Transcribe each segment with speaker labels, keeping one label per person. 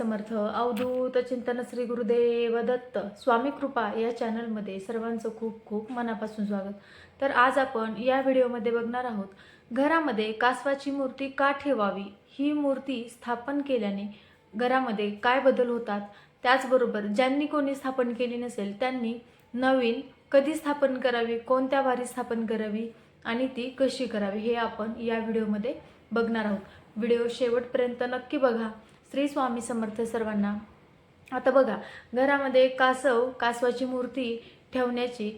Speaker 1: समर्थ. अवधूत चिंतन श्री गुरुदेव दत्त. स्वामी कृपा या चॅनलमध्ये सर्वांचं खूप खूप मनापासून स्वागत. तर आज आपण या व्हिडिओमध्ये बघणार आहोत, घरामध्ये कासवाची मूर्ती का ठेवावी, ही मूर्ती स्थापन केल्याने घरामध्ये काय बदल होतात, त्याचबरोबर ज्यांनी कोणी स्थापन केली नसेल त्यांनी नवीन कधी स्थापन करावी, कोणत्या वारी स्थापन करावी आणि ती कशी करावी, हे आपण या व्हिडिओमध्ये बघणार आहोत. व्हिडिओ शेवटपर्यंत नक्की बघा. श्री स्वामी समर्थ सर्वांना. आता बघा, घरामध्ये कासवाची मूर्ती ठेवण्याची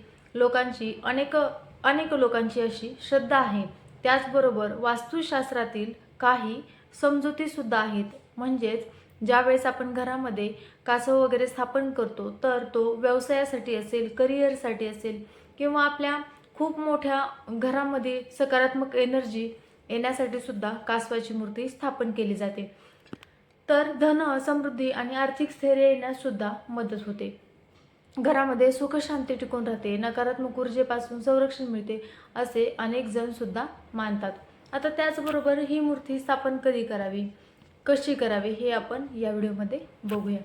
Speaker 1: अनेक लोकांची अशी श्रद्धा आहे. त्याचबरोबर वास्तुशास्त्रातील काही समजुती सुद्धा आहेत. म्हणजेच ज्यावेळेस आपण घरामध्ये कासव वगैरे स्थापन करतो तर तो व्यवसायासाठी असेल, करिअरसाठी असेल किंवा आपल्या खूप मोठ्या घरामध्ये सकारात्मक एनर्जी येण्यासाठी सुद्धा कासवाची मूर्ती स्थापन केली जाते. तर धन, समृद्धी आणि आर्थिक स्थैर्य येण्यास सुद्धा मदत होते. घरामध्ये सुख शांती टिकून राहते, नकारात्मक ऊर्जेपासून संरक्षण मिळते, असे अनेक जण सुद्धा मानतात. आता त्याचबरोबर ही मूर्ती स्थापन कधी करावी, कशी करावी, हे आपण या व्हिडिओमध्ये बघूया.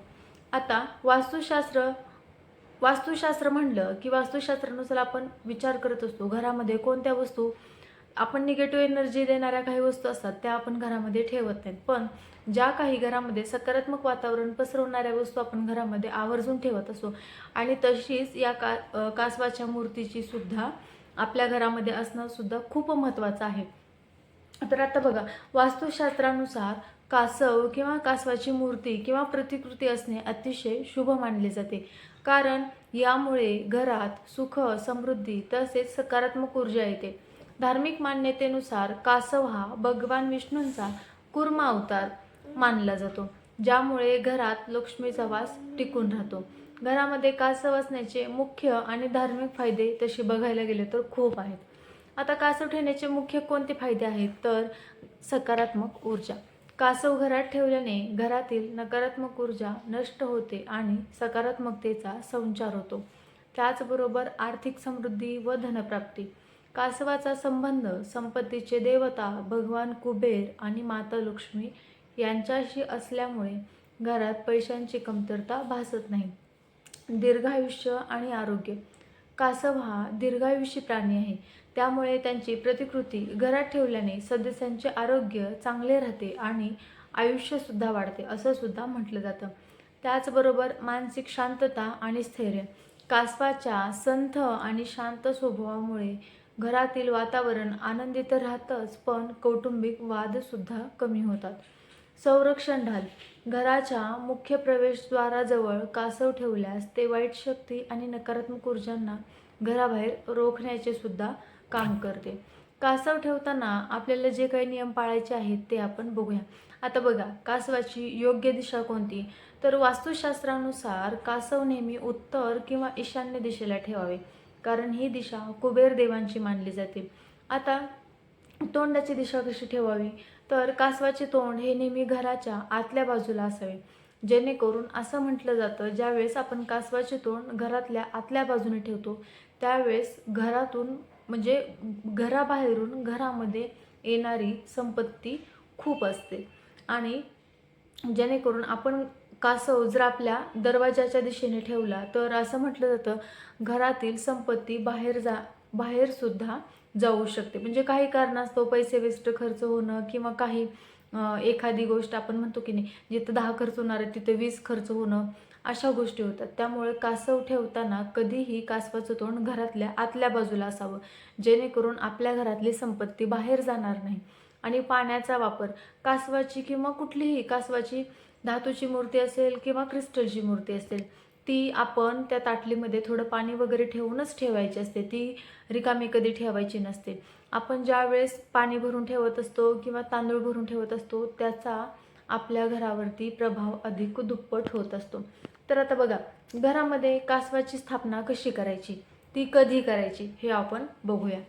Speaker 1: आता वास्तुशास्त्र म्हणलं की वास्तुशास्त्रानुसार आपण विचार करत असतो, घरामध्ये कोणत्या वस्तू आपण निगेटिव्ह एनर्जी देणाऱ्या काही वस्तू असतात त्या आपण घरामध्ये ठेवत नाहीत. पण ज्या काही घरामध्ये सकारात्मक वातावरण पसरवणाऱ्या वस्तू आपण घरामध्ये आवर्जून ठेवत असतो आणि तशीच या कासवाच्या मूर्तीची सुद्धा आपल्या घरामध्ये असणं सुद्धा खूप महत्त्वाचं आहे. तर आता बघा, वास्तुशास्त्रानुसार कासव किंवा कासवाची मूर्ती किंवा प्रतिकृती असणे अतिशय शुभ मानले जाते. कारण यामुळे घरात सुख, समृद्धी तसेच सकारात्मक ऊर्जा येते. धार्मिक मान्यतेनुसार कासव हा भगवान विष्णूंचा कूर्म अवतार मानला जातो, ज्यामुळे घरात लक्ष्मीचा वास टिकून राहतो. घरामध्ये कासव असण्याचे मुख्य आणि धार्मिक फायदे तसे बघायला गेले तर खूप आहेत. आता कासव ठेवण्याचे मुख्य कोणते फायदे आहेत, तर सकारात्मक ऊर्जा. कासव घरात ठेवल्याने घरातील नकारात्मक ऊर्जा नष्ट होते आणि सकारात्मकतेचा संचार होतो. त्याचबरोबर आर्थिक समृद्धी व धनप्राप्ती. कासवाचा संबंध संपत्तीचे देवता भगवान कुबेर आणि माता लक्ष्मी यांच्याशी असल्यामुळे घरात पैशांची कमतरता भासत नाही. दीर्घायुष्य आणि आरोग्य. कासव हा दीर्घायुषी प्राणी आहे, त्यामुळे त्यांची प्रतिकृती घरात ठेवल्याने सदस्यांचे आरोग्य चांगले राहते आणि आयुष्यसुद्धा वाढते, असं सुद्धा म्हटलं जातं. त्याचबरोबर मानसिक शांतता आणि स्थैर्य. कासवाच्या संथ आणि शांत स्वभावामुळे घरातील वातावरण आनंदी तर राहतंच, पण कौटुंबिक वादसुद्धा कमी होतात. संरक्षण ढाल. घराच्या मुख्य प्रवेशद्वाराजवळ कासव ठेवल्यास ते वाईट शक्ती आणि नकारात्मक ऊर्जांना घराबाहेर रोखण्याचे सुद्धा काम करते. कासव ठेवताना आपल्याला जे काही नियम पाळायचे आहेत ते आपण बघूया. आता बघा, कासवाची योग्य दिशा कोणती, तर वास्तुशास्त्रानुसार कासव नेहमी उत्तर किंवा ईशान्य दिशेला ठेवावे, कारण ही दिशा कुबेर देवांची मानली जाते. आता तोंडाची दिशा कशी ठेवावी, तर कासवाचे तोंड हे नेहमी घराच्या आतल्या बाजूला असावे, जेणेकरून असं म्हटलं जातं, ज्यावेळेस आपण कासवाचे तोंड घरातल्या आतल्या बाजूने ठेवतो त्यावेळेस घरातून म्हणजे घराबाहेरून घरामध्ये येणारी संपत्ती खूप असते. आणि जेणेकरून आपण कासव जर आपल्या दरवाजाच्या दिशेने ठेवला तर असं म्हटलं जातं, घरातील संपत्ती बाहेर सुद्धा जाऊ शकते. म्हणजे काही कारणास्तव पैसे वेस्ट खर्च होणं किंवा काही एखादी गोष्ट आपण म्हणतो की नाही, जिथं 10 खर्च होणार आहे तिथे 20 खर्च होणं, अशा गोष्टी होतात. त्यामुळे कासव ठेवताना कधीही कासवाचं तोंड घरातल्या आतल्या बाजूला असावं, जेणेकरून आपल्या घरातली संपत्ती बाहेर जाणार नाही. आणि पाण्याचा वापर. कासवाची किंवा कुठलीही कासवाची धातूची मूर्ती असेल किंवा क्रिस्टलची मूर्ती असेल, ती आपण त्या ताटलीमध्ये थोडं पाणी वगैरे ठेवूनच ठेवायची असते, ती रिकामी कधी ठेवायची नसते. आपण ज्या वेळेस पाणी भरून ठेवत असतो किंवा तांदूळ भरून ठेवत असतो त्याचा आपल्या घरावरती प्रभाव अधिक दुप्पट होत असतो. तर आता बघा, घरामध्ये कासवाची स्थापना कशी करायची, ती कधी करायची, हे आपण बघूया.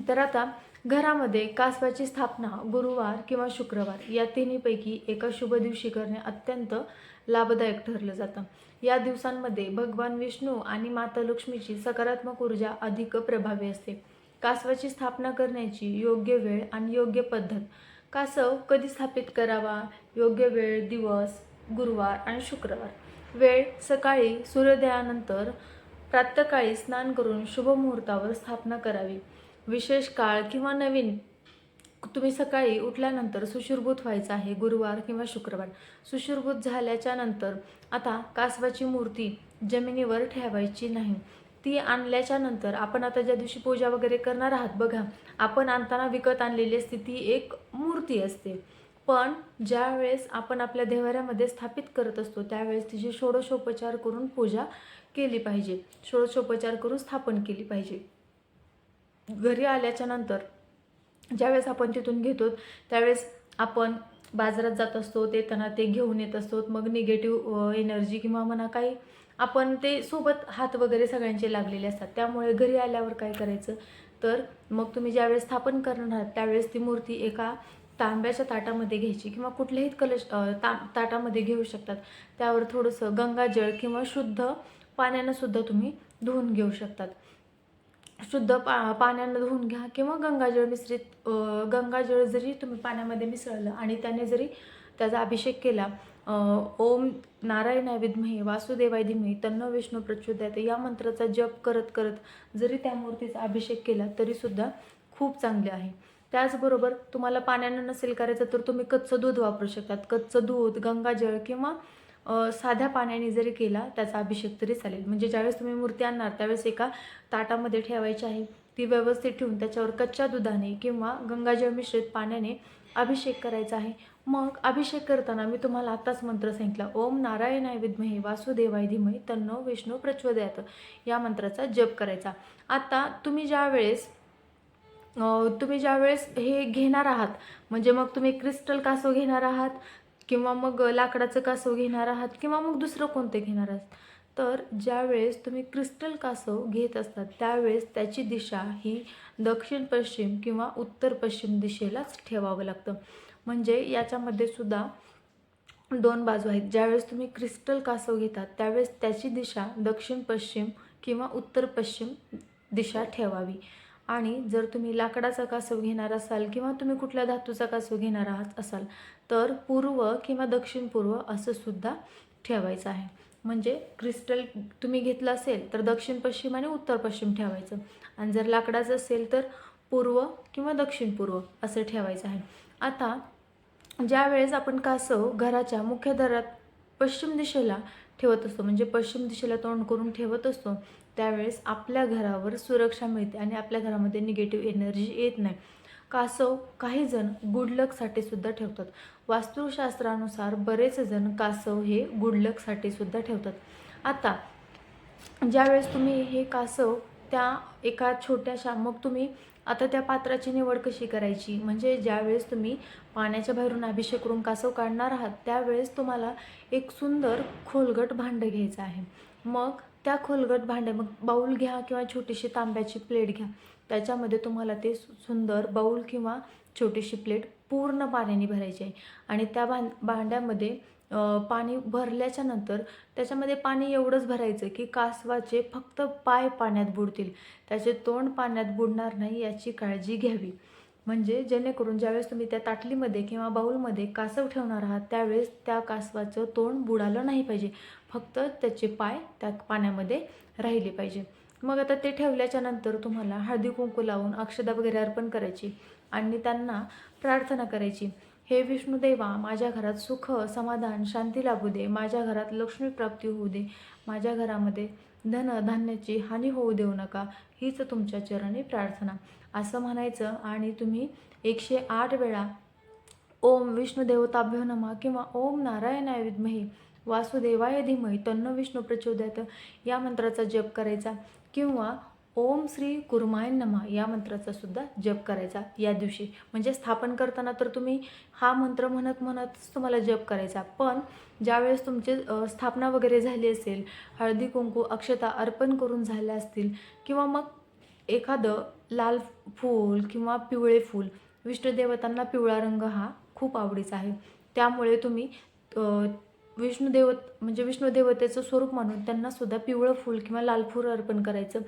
Speaker 1: तर आता घरामध्ये कासवाची स्थापना गुरुवार किंवा शुक्रवार या तिन्हीपैकी एका शुभ दिवशी करणे अत्यंत लाभदायक ठरलं जातं. या दिवसांमध्ये भगवान विष्णू आणि माता लक्ष्मीची सकारात्मक ऊर्जा अधिक प्रभावी असते. कासवाची स्थापना करण्याची योग्य वेळ आणि योग्य पद्धत. कासव कधी स्थापित करावा, योग्य वेळ, दिवस गुरुवार आणि शुक्रवार. वेळ सकाळी सूर्योदयानंतर प्रातःकाळी स्नान करून शुभ मुहूर्तावर स्थापना करावी. विशेष काळ किंवा नवीन तुम्ही सकाळी उठल्यानंतर सुशुरभूत व्हायचं आहे गुरुवार किंवा शुक्रवार. सुशुरभूत झाल्याच्या नंतर आता कासवाची मूर्ती जमिनीवर ठेवायची नाही. ती आणल्याच्या नंतर आपण आता ज्या दिवशी पूजा वगैरे करणार आहात बघा, आपण आणताना विकत आणलेली असते ती एक मूर्ती असते. पण ज्यावेळेस आपण आपल्या देवाऱ्यामध्ये स्थापित करत असतो त्यावेळेस तिची षोडशोपचार करून पूजा केली पाहिजे, षोडशोपचार करून स्थापन केली पाहिजे. घरी आल्याच्या नंतर ज्यावेळेस आपण तिथून घेतो त्यावेळेस आपण बाजारात जात असतो, येताना ते घेऊन येत असतो. मग निगेटिव्ह एनर्जी किंवा म्हणा काही आपण ते सोबत हात वगैरे सगळ्यांचे लागलेले असतात. त्यामुळे घरी आल्यावर काय करायचं तर मग तुम्ही ज्यावेळेस स्थापन करणार आहात त्यावेळेस ती मूर्ती एका तांब्याच्या ताटामध्ये घ्यायची किंवा कुठल्याही कलश ताटामध्ये घेऊ शकतात. त्यावर थोडंसं गंगाजळ किंवा शुद्ध पाण्यानं सुद्धा तुम्ही धुवून घेऊ शकतात. शुद्ध पाण्यानं धुवून घ्या किंवा गंगाजळ मिश्रित गंगाजळ जरी तुम्ही पाण्यामध्ये मिसळलं आणि त्याने जरी त्याचा अभिषेक केला, ओम नारायणाय विद्महे वासुदेवाय धीमहि तन्नो विष्णू प्रचोदयात या मंत्राचा जप करत करत जरी त्या मूर्तीचा अभिषेक केला तरीसुद्धा खूप चांगले आहे. त्याचबरोबर तुम्हाला पाण्यानं नसेल करायचं तर तुम्ही कच्चं दूध वापरू शकतात. कच्चं दूध, गंगाजळ किंवा साध्या पाण्याने जरी केला त्याचा अभिषेक तरी चालेल. म्हणजे ज्यावेळेस तुम्ही मूर्ती आणणार त्यावेळेस एका ताटामध्ये ठेवायची आहे. ती व्यवस्थित ठेवून त्याच्यावर कच्च्या दुधाने किंवा गंगाजळ मिश्रित पाण्याने अभिषेक करायचा आहे. मग अभिषेक करताना मी तुम्हाला आत्ताच मंत्र सांगितला, ओम नारायणाय विद्महे वासुदेवाय धीमहि तन्नो विष्णू प्रचोदयात या मंत्राचा जप करायचा. आता तुम्ही ज्यावेळेस हे घेणार आहात म्हणजे मग तुम्ही क्रिस्टल कासव घेणार आहात किंवा मग लाकडाचं कासव घेणार आहात किंवा मग दुसरं कोणतं घेणार आहात, तर ज्यावेळेस तुम्ही क्रिस्टल कासव घेत असतात त्यावेळेस त्याची दिशा ही दक्षिण पश्चिम किंवा उत्तर पश्चिम दिशेलाच ठेवावं लागतं. म्हणजे याच्यामध्ये सुद्धा दोन बाजू आहेत. ज्यावेळेस तुम्ही क्रिस्टल कासव घेतात त्यावेळेस त्याची दिशा दक्षिण पश्चिम किंवा उत्तर पश्चिम दिशा ठेवावी. आणि जर तुम्ही लाकडाचा कासव घेणार असाल किंवा तुम्ही कुठल्या धातूचा कासव घेणार आहात असाल तर पूर्व किंवा दक्षिण पूर्व असं सुद्धा ठेवायचं आहे. म्हणजे क्रिस्टल तुम्ही घेतलं असेल तर दक्षिण पश्चिम आणि उत्तर पश्चिम ठेवायचं आणि जर लाकडाचं असेल तर पूर्व किंवा दक्षिण पूर्व असं ठेवायचं आहे. आता ज्यावेळेस आपण कासव घराच्या मुख्य दारात पश्चिम दिशेला ठेवत असतो म्हणजे पश्चिम दिशेला तोंड करून ठेवत असतो त्यावेळेस आपल्या घरावर सुरक्षा मिळते आणि आपल्या घरामध्ये निगेटिव्ह एनर्जी येत नाही. कासव काही जण गुड लकसाठी सुद्धा ठेवतात. वास्तुशास्त्रानुसार बरेच जण कासव हे गुड लकसाठी सुद्धा ठेवतात. आता ज्यावेळेस तुम्ही हे कासव त्या एका छोट्याशा मग तुम्ही आता त्या पात्राची निवड कशी करायची म्हणजे ज्यावेळेस तुम्ही पाण्याच्या बाहेरून अभिषेक करून कासव काढणार आहात त्यावेळेस तुम्हाला एक सुंदर खोलगट भांडं घ्यायचं आहे. मग त्या खोलगट भांड्या मग बाऊल घ्या किंवा छोटीशी तांब्याची प्लेट घ्या. त्याच्यामध्ये तुम्हाला ते सुंदर बाऊल किंवा छोटीशी प्लेट पूर्ण पाण्याने भरायची आहे आणि त्या भांड्यामध्ये पाणी भरल्याच्या नंतर त्याच्यामध्ये पाणी एवढंच भरायचं की कासवाचे फक्त पाय पाण्यात बुडतील, त्याचे तोंड पाण्यात बुडणार नाही याची काळजी घ्यावी. म्हणजे जेणेकरून ज्यावेळेस तुम्ही त्या ताटलीमध्ये किंवा बाऊलमध्ये कासव ठेवणार आहात त्यावेळेस त्या कासवाचं तोंड बुडालं नाही पाहिजे, फक्त त्याचे पाय त्या पाण्यामध्ये राहिले पाहिजे. मग आता ते ठेवल्याच्या नंतर तुम्हाला हळदी कुंकू लावून अक्षदा वगैरे अर्पण करायची आणि त्यांना प्रार्थना करायची, हे विष्णुदेवा माझ्या घरात सुख समाधान शांती लाभू दे, माझ्या घरात लक्ष्मी प्राप्ती होऊ दे, माझ्या घरामध्ये धन धान्याची हानी होऊ देऊ नका, हीच तुमच्या चरणी प्रार्थना असं म्हणायचं. आणि तुम्ही 108 वेळा ओम विष्णुदेवताभ्यो नमः किंवा ओम नारायणाय विद्महे वासुदेवाय धीमहि तन्नो विष्णू प्रचोदयात या मंत्राचा जप करायचा किंवा ओम श्री कुर्माय नमः या मंत्राचा सुद्धा जप करायचा या दिवशी. म्हणजे स्थापन करताना तर तुम्ही हा मंत्र म्हणत म्हणतच तुम्हाला जप करायचा, पण ज्यावेळेस तुमची स्थापना वगैरे झाली असेल, हळदी कुंकू अक्षता अर्पण करून झाल्या असतील किंवा मग एखादं लाल फूल किंवा पिवळे फूल, विष्णुदेवतांना पिवळा रंग हा खूप आवडीचा आहे, त्यामुळे तुम्ही विष्णुदेवतेचं स्वरूप म्हणून त्यांना सुद्धा पिवळं फूल किंवा लाल फूल अर्पण करायचं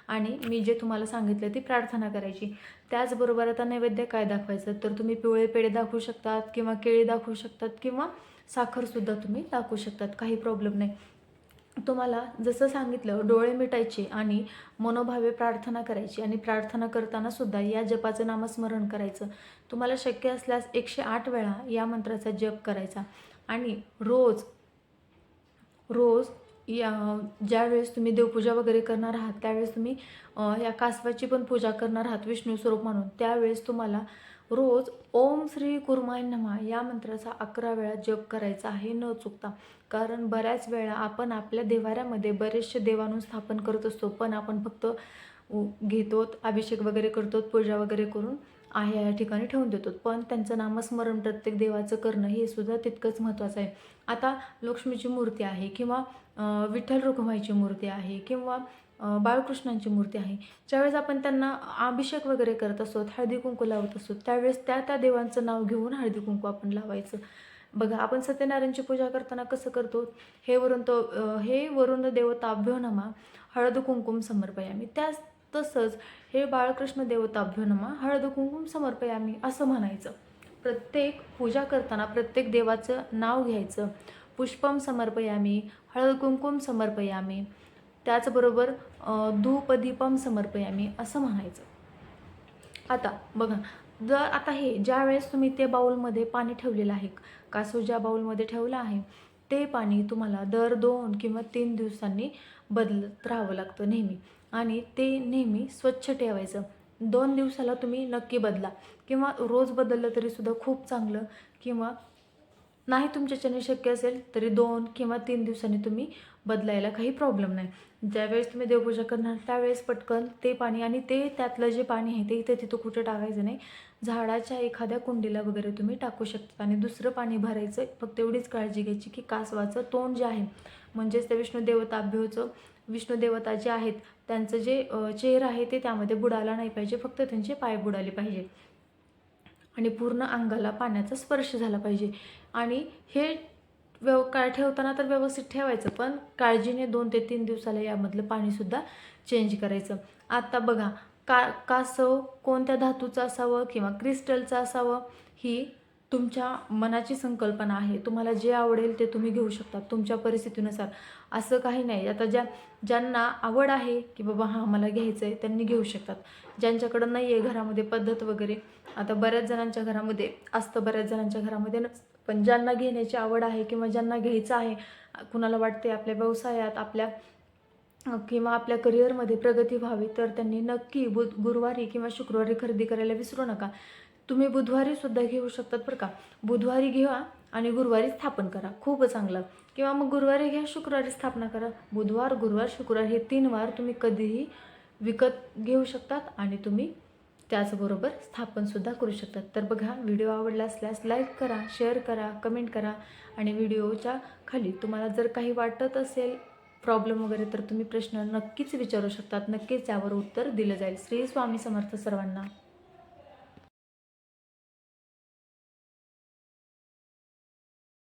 Speaker 1: आणि मी जे तुम्हाला सांगितलं ती प्रार्थना करायची. त्याचबरोबर आता नैवेद्य काय दाखवायचं तर तुम्ही पिवळे पेढे दाखवू शकतात किंवा केळी दाखवू शकतात किंवा साखरसुद्धा तुम्ही टाकू शकतात, काही प्रॉब्लेम नाही. तुम्हाला जसं सांगितलं डोळे मिटायचे आणि मनोभावे प्रार्थना करायची आणि प्रार्थना करताना सुद्धा या जपाचं नामस्मरण करायचं. तुम्हाला शक्य असल्यास 108 वेळा या मंत्राचा जप करायचा आणि रोज रोज या ज्यावेळेस तुम्ही देवपूजा वगैरे करणार आहात त्यावेळेस तुम्ही या कासवाची पण पूजा करणार आहात विष्णू स्वरूप म्हणून, त्यावेळेस तुम्हाला रोज ओम श्री कुर्माय नमः या मंत्राचा 11 वेळा जप करायचा आहे न चुकता. कारण बऱ्याच वेळा आपण आपल्या देवाऱ्यामध्ये बरेचसे देवाणून स्थापन करत असतो, पण आपण फक्त घेतो, अभिषेक वगैरे करतो, पूजा वगैरे करून आहे या ठिकाणी ठेवून देतो, पण त्यांचं नामस्मरण प्रत्येक देवाचं करणं हे सुद्धा तितकंच महत्त्वाचं आहे. आता लक्ष्मीची मूर्ती आहे किंवा विठ्ठल रखुमाईची मूर्ती आहे किंवा बाळकृष्णांची मूर्ती आहे, ज्यावेळेस आपण त्यांना अभिषेक वगैरे करत असतो, हळदी कुंकू लावत असतो, त्यावेळेस त्या त्या देवांचं नाव घेऊन हळदी कुंकू आपण लावायचं. बघा आपण सत्यनारायणची पूजा करताना कसं करतो, हे वरुण देवताभ्यो नमः हळद कुंकुम समर्पयामी, तसंच हे बाळकृष्ण देवताभ्यो नमः हळद कुंकुम समर्पयामी असं म्हणायचं. प्रत्येक पूजा करताना प्रत्येक देवाचं नाव घ्यायचं. पुष्पम समर्पयामी, हळद कुंकुम समर्पयामी, त्याचबरोबर धूपदीपम समर्पयामी असं म्हणायचं. आता बघा, आता ज्या वेळेस तुम्ही ते बाउलमध्ये पाणी ठेवलेलं आहे, कासव ज्या बाउलमध्ये ठेवलं आहे ते पाणी तुम्हाला दर 2 किंवा 3 दिवसांनी बदलत राहावं लागतं नेहमी, आणि ते नेहमी स्वच्छ ठेवायचं. 2 दिवसाला तुम्ही नक्की बदला किंवा रोज बदललं तरीसुद्धा खूप चांगलं, किंवा नाही तुमच्याच्याने शक्य असेल तरी 2 किंवा 3 दिवसांनी तुम्ही बदलायला काही प्रॉब्लेम नाही. ज्यावेळेस तुम्ही देवपूजा करणार त्यावेळेस पटकन ते पाणी, आणि ते त्यातलं जे पाणी आहे ते इथे तिथं कुठं टाकायचं नाही, झाडाच्या एखाद्या कुंडीला वगैरे तुम्ही टाकू शकता आणि दुसरं पाणी भरायचं. फक्त एवढीच काळजी घ्यायची की कासवाचं तोंड जे आहे, म्हणजेच त्या विष्णू देवता जे आहेत त्यांचं जे चेहरा आहे ते त्यामध्ये बुडाला नाही पाहिजे, फक्त त्यांचे पाय बुडाले पाहिजे आणि पूर्ण अंगाला पाण्याचा स्पर्श झाला पाहिजे. आणि हे ठेवताना तर व्यवस्थित ठेवायचं, पण काळजीने 2 ते 3 दिवसाला यामधलं पाणीसुद्धा चेंज करायचं. आता बघा, कासव कोणत्या धातूचं असावं किंवा क्रिस्टलचं असावं ही तुमच्या मनाची संकल्पना आहे. तुम्हाला जे आवडेल ते तुम्ही घेऊ शकता तुमच्या परिस्थितीनुसार, असं काही नाही. आता ज्यांना आवड आहे की बाबा हां मला घ्यायचं आहे त्यांनी घेऊ शकतात. ज्यांच्याकडं नाही आहे घरामध्ये पद्धत वगैरे, आता बऱ्याच जणांच्या घरामध्ये असतं, बऱ्याच जणांच्या घरामध्ये नसतं, पण ज्यांना घेण्याची आवड आहे किंवा ज्यांना घ्यायचं आहे, कुणाला वाटते आपल्या व्यवसायात किंवा आपल्या करिअरमध्ये प्रगती व्हावी, तर त्यांनी नक्की गुरुवारी किंवा शुक्रवारी खरेदी करायला विसरू नका. तुम्ही बुधवारीसुद्धा घेऊ शकतात बरं का. बुधवारी घ्या आणि गुरुवारी स्थापन करा, खूप चांगलं. किंवा मग गुरुवारी घ्या, शुक्रवारी स्थापना करा. बुधवार, गुरुवार, शुक्रवार हे 3 वार तुम्ही कधीही विकत घेऊ शकतात आणि तुम्ही त्याचबरोबर स्थापनसुद्धा करू शकतात. तर बघा, व्हिडिओ आवडला असल्यास लाईक करा, शेअर करा, कमेंट करा आणि व्हिडिओच्या खाली तुम्हाला जर काही वाटत असेल प्रॉब्लेम वगैरे तर तुम्ही प्रश्न नक्कीच विचारू शकतात. नक्कीच यावर उत्तर दिलं जाईल. श्री स्वामी समर्थ सर्वांना.